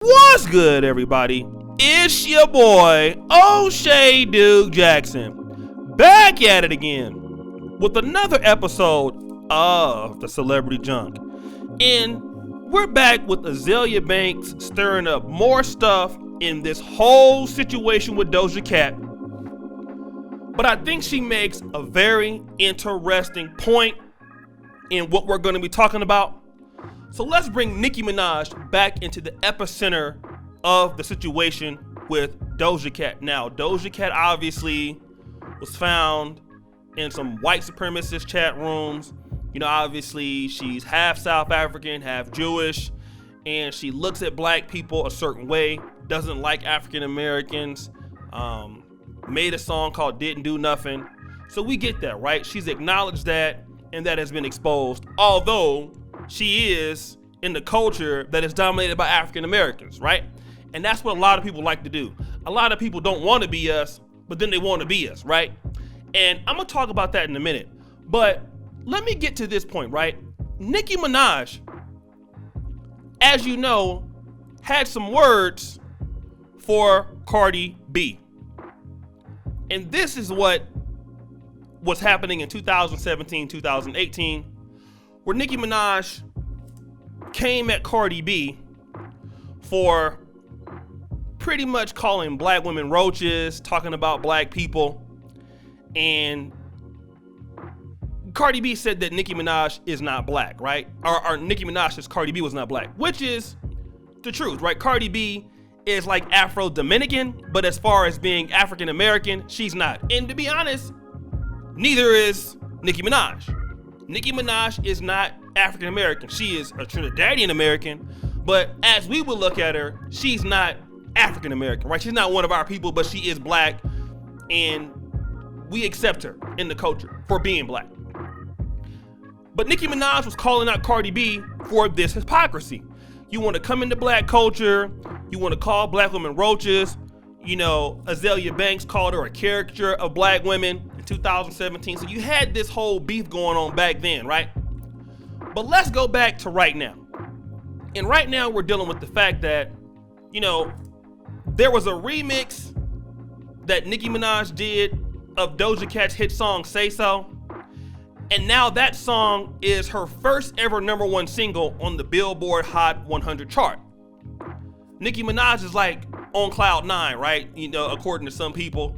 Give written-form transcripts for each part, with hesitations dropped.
What's good, everybody? It's your boy, O'Shea Duke Jackson, back at it again with another episode of the Celebrity Junk. And we're back with Azealia Banks stirring up more stuff in this whole situation with Doja Cat. But I think she makes a very interesting point in what we're going to be talking about. So let's bring Nicki Minaj back into the epicenter of the situation with Doja Cat. Now, Doja Cat obviously was found in some white supremacist chat rooms. You know, obviously she's half South African, half Jewish, and she looks at black people a certain way, doesn't like African Americans, made a song called Didn't Do Nothing. So we get that, right? She's acknowledged that, and that has been exposed, although she is in the culture that is dominated by African Americans, right? And that's what a lot of people like to do. A lot of people don't want to be us, but then they want to be us, right? And I'm gonna talk about that in a minute. But let me get to this point, right? Nicki Minaj, as you know, had some words for Cardi B. And this is what was happening in 2017, 2018, where Nicki Minaj came at Cardi B for pretty much calling black women roaches, talking about black people. And Cardi B said that Nicki Minaj is not black, right? Or Nicki Minaj says Cardi B was not black, which is the truth, right? Cardi B is like Afro-Dominican, but as far as being African-American, she's not. And to be honest, neither is Nicki Minaj. Nicki Minaj is not African-American. She is a Trinidadian-American, but as we would look at her, she's not African-American, right? She's not one of our people, but she is black, and we accept her in the culture for being black. But Nicki Minaj was calling out Cardi B for this hypocrisy. You want to come into black culture, you want to call black women roaches. You know, Azealia Banks called her a caricature of black women in 2017. So you had this whole beef going on back then, right? But let's go back to right now. And right now we're dealing with the fact that, you know, there was a remix that Nicki Minaj did of Doja Cat's hit song Say So. And now that song is her first ever #1 single on the Billboard Hot 100 chart. Nicki Minaj is like on cloud 9, right? You know, according to some people.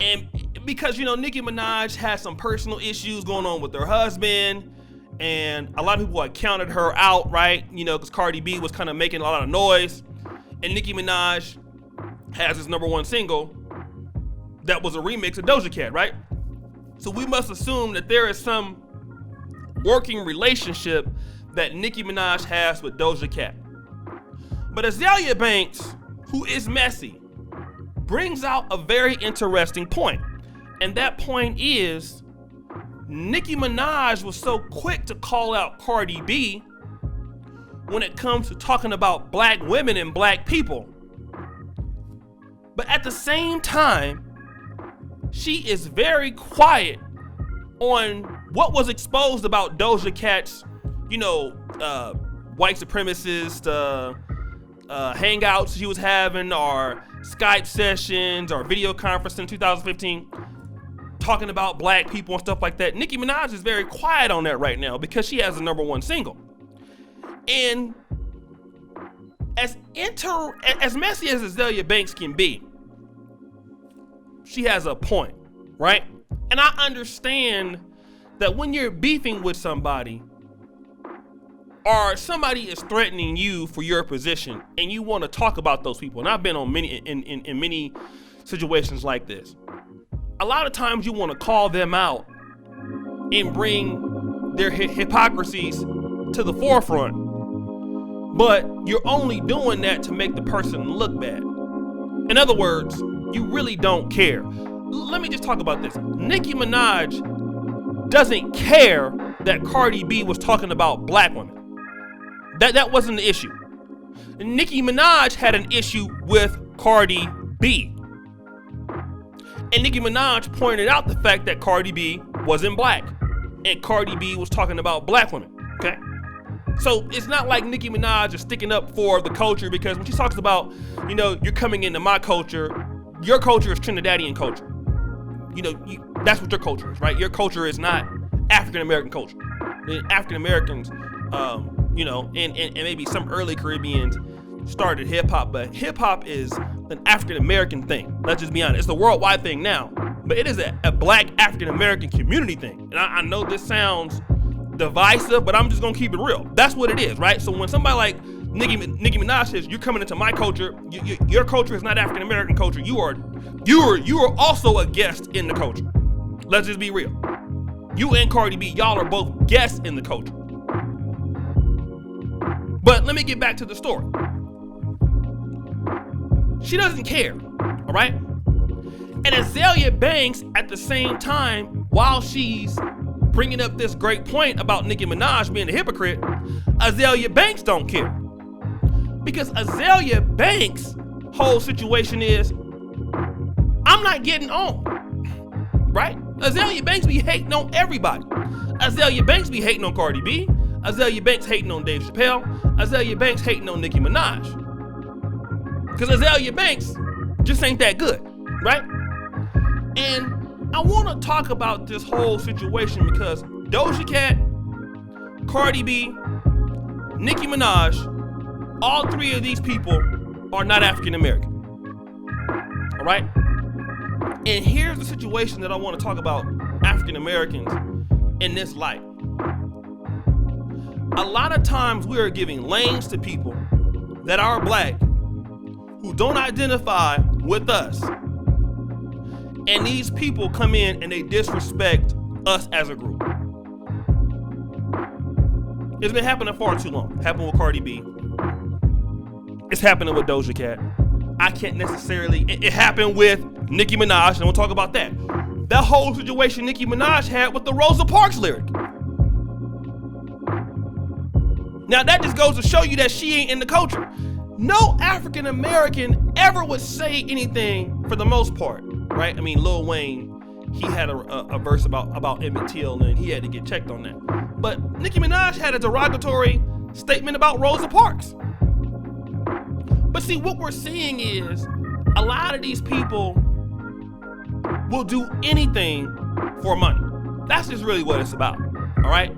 And because, you know, Nicki Minaj has some personal issues going on with her husband, and a lot of people had counted her out, right? You know, because Cardi B was kind of making a lot of noise, and Nicki Minaj has his #1 single that was a remix of Doja Cat, right? So we must assume that there is some working relationship that Nicki Minaj has with Doja Cat. But Azealia Banks, who is messy, brings out a very interesting point. And that point is, Nicki Minaj was so quick to call out Cardi B when it comes to talking about black women and black people. But at the same time, she is very quiet on what was exposed about Doja Cat's, you know, white supremacist hangouts she was having, or Skype sessions, or video conference in 2015, talking about black people and stuff like that. Nicki Minaj is very quiet on that right now because she has a #1 single. And as messy as Azealia Banks can be, she has a point, right? And I understand that when you're beefing with somebody, or somebody is threatening you for your position, and you want to talk about those people, and I've been on many in many situations like this. A lot of times you want to call them out and bring their hypocrisies to the forefront, but you're only doing that to make the person look bad. In other words, you really don't care. Let me just talk about this. Nicki Minaj doesn't care that Cardi B was talking about black women. That wasn't the issue. Nicki Minaj had an issue with Cardi B. And Nicki Minaj pointed out the fact that Cardi B wasn't black, and Cardi B was talking about black women, okay? So it's not like Nicki Minaj is sticking up for the culture, because when she talks about, you're coming into my culture, your culture is Trinidadian culture. That's what your culture is, right? Your culture is not African American culture. African Americans, and maybe some early Caribbeans started hip hop, but hip hop is an African American thing. Let's just be honest. It's a worldwide thing now, but it is a black African American community thing. And I know this sounds divisive, but I'm just gonna keep it real. That's what it is, right? So when somebody like Nicki Minaj says, you're coming into my culture, your culture is not African American culture. You are also a guest in the culture. Let's just be real. You and Cardi B, y'all are both guests in the culture. But let me get back to the story. She doesn't care, all right? And Azalea Banks, at the same time, while she's bringing up this great point about Nicki Minaj being a hypocrite, Azalea Banks don't care. Because Azalea Banks' whole situation is, I'm not getting on, right? Azalea Banks be hating on everybody. Azalea Banks be hating on Cardi B. Azalea Banks hating on Dave Chappelle. Azalea Banks hating on Nicki Minaj. Because Azalea Banks just ain't that good, right? And I want to talk about this whole situation because Doja Cat, Cardi B, Nicki Minaj, all three of these people are not African American. All right? And here's the situation that I want to talk about African Americans in this light. A lot of times we are giving lanes to people that are black who don't identify with us. And these people come in and they disrespect us as a group. It's been happening far too long. It happened with Cardi B. It's happening with Doja Cat. I can't necessarily, it happened with Nicki Minaj, and we'll talk about that. That whole situation Nicki Minaj had with the Rosa Parks lyric. Now that just goes to show you that she ain't in the culture. No African American ever would say anything for the most part, right? I mean, Lil Wayne, he had a verse about Emmett Till, and he had to get checked on that. But Nicki Minaj had a derogatory statement about Rosa Parks. But see, what we're seeing is a lot of these people will do anything for money. That's just really what it's about, all right?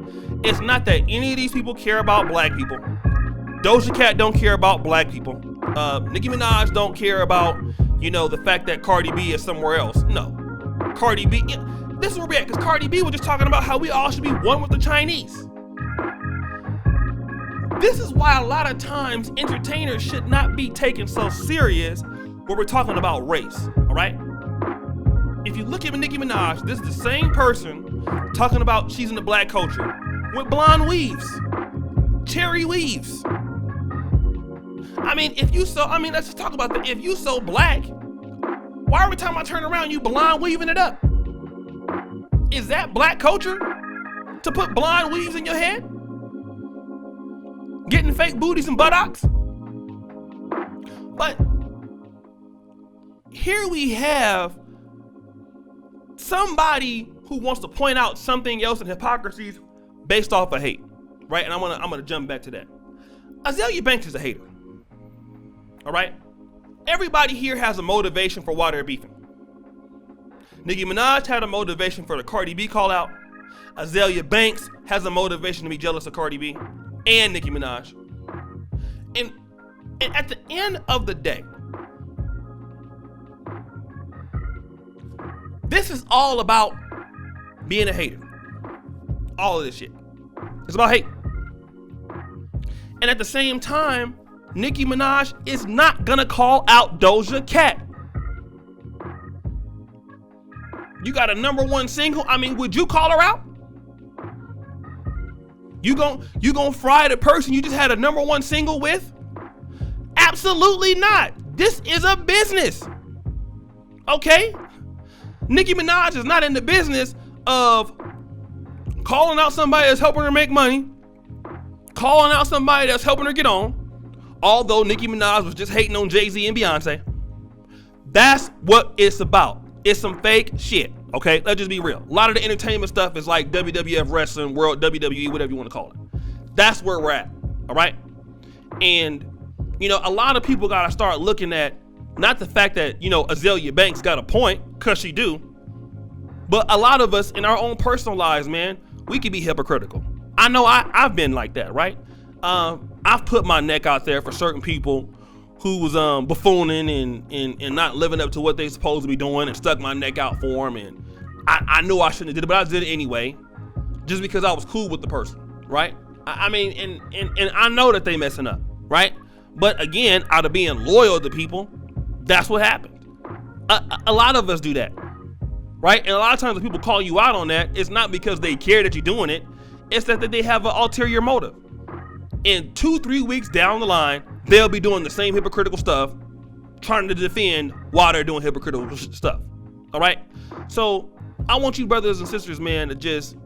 It's not that any of these people care about black people. Doja Cat don't care about black people. Nicki Minaj don't care about, the fact that Cardi B is somewhere else. No. Cardi B, this is where we're at, because Cardi B was just talking about how we all should be one with the Chinese. This is why a lot of times entertainers should not be taken so serious when we're talking about race, all right? If you look at Nicki Minaj, this is the same person talking about she's in the black culture with blonde weaves, cherry weaves. I mean, let's just talk about that. If you so black, why every time I turn around you blonde weaving it up? Is that black culture? To put blonde weaves in your head? Getting fake booties and buttocks? But here we have somebody who wants to point out something else in hypocrisies based off of hate, right? And I'm gonna jump back to that. Azalea Banks is a hater, all right? Everybody here has a motivation for why they're beefing. Nicki Minaj had a motivation for the Cardi B call out. Azalea Banks has a motivation to be jealous of Cardi B and Nicki Minaj. And at the end of the day, this is all about being a hater. All of this shit. It's about hate. And at the same time, Nicki Minaj is not gonna call out Doja Cat. You got a #1 single. I mean, would you call her out? You gon' fry the person you just had a #1 single with? Absolutely not. This is a business. Okay? Nicki Minaj is not in the business of calling out somebody that's helping her make money, calling out somebody that's helping her get on, although Nicki Minaj was just hating on Jay-Z and Beyonce. That's what it's about. It's some fake shit, okay? Let's just be real. A lot of the entertainment stuff is like WWF Wrestling, World, WWE, whatever you want to call it. That's where we're at, all right? And, you know, a lot of people got to start looking at not the fact that, you know, Azalea Banks got a point, because she do, but a lot of us in our own personal lives, man, we can be hypocritical. I know I've been like that, right? I've put my neck out there for certain people who was buffooning and not living up to what they supposed to be doing, and stuck my neck out for them. And I knew I shouldn't have did it, but I did it anyway, just because I was cool with the person, right? I mean, and I know that they messing up, right? But again, out of being loyal to people, that's what happened. A lot of us do that, right? And a lot of times when people call you out on that, it's not because they care that you're doing it, it's that they have an ulterior motive. And 2-3 weeks down the line, they'll be doing the same hypocritical stuff, trying to defend why they're doing hypocritical stuff. All right? So I want you brothers and sisters, man, to just,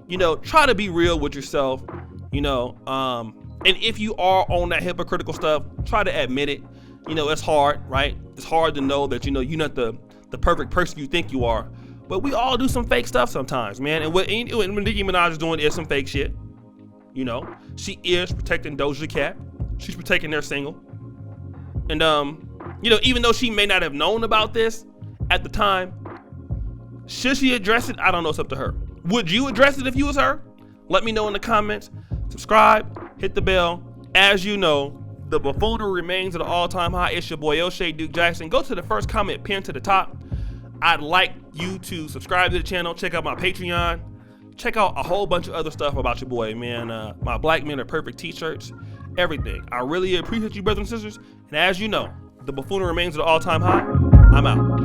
you know, try to be real with yourself, you know, and if you are on that hypocritical stuff, try to admit it. You know, it's hard, right? It's hard to know that, you know, you're not the perfect person you think you are, but we all do some fake stuff sometimes, man. And what Nicki Minaj is doing is some fake shit. You know, she is protecting Doja Cat. She's protecting their single. And, you know, even though she may not have known about this at the time, should she address it? I don't know. It's up to her. Would you address it if you was her? Let me know in the comments. Subscribe, hit the bell. As you know, the buffoonery remains at an all-time high. It's your boy O'Shea Duke Jackson. Go to the first comment pinned to the top. I'd like you to subscribe to the channel. Check out my Patreon. Check out a whole bunch of other stuff about your boy, man. My Black Men Are Perfect t-shirts, everything. I really appreciate you, brothers and sisters. And as you know, the buffoonery remains at an all-time high. I'm out.